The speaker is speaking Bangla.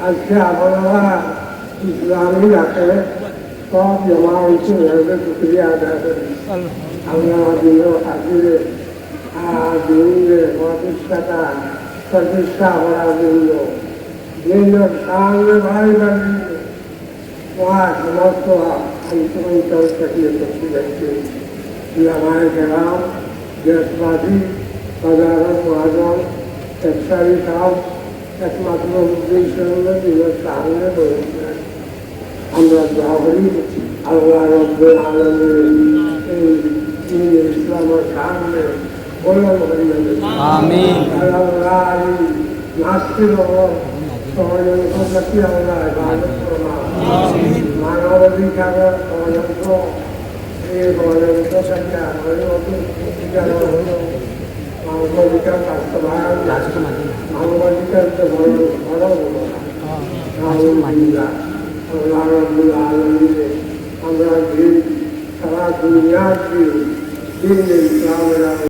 আজকে আপনারা ইসলামী রাখে সব জমা হয়েছে শুক্রিয়া আদায় করি আপনারা দিল হাজিরে আর দিলে প্রতিষ্ঠাতা প্রতিষ্ঠা করার জন্য বিভিন্ন সামনে ভাই বাড়ি তোমার সমস্ত অঞ্চল থেকে করতে যাচ্ছে আমায় গেলাম দেশবাসী সাধারণ মহাজন ব্যবসায়ী সব একমাত্র উদ্দেশ্য হল নিজের সামনে বলেছিলেন আমরা দোয়া করি আল্লাহ রব্বুল আলামিন এই ইসলামের সামনে বলন করিলেন আমিন আল্লাহ নাস্তিক সহযোগী আল্লাহ ইবাদত করমা আমিন মানবাধিকার সহযোগ এই গণতন্ত্র সংখ্যা মানবাধিকার বাস্তবায়ন মানবাধিকার বড় আল্লাহ রব্বুল আলামিন আমরা সারা দুনিয়ার দিন ইসলামের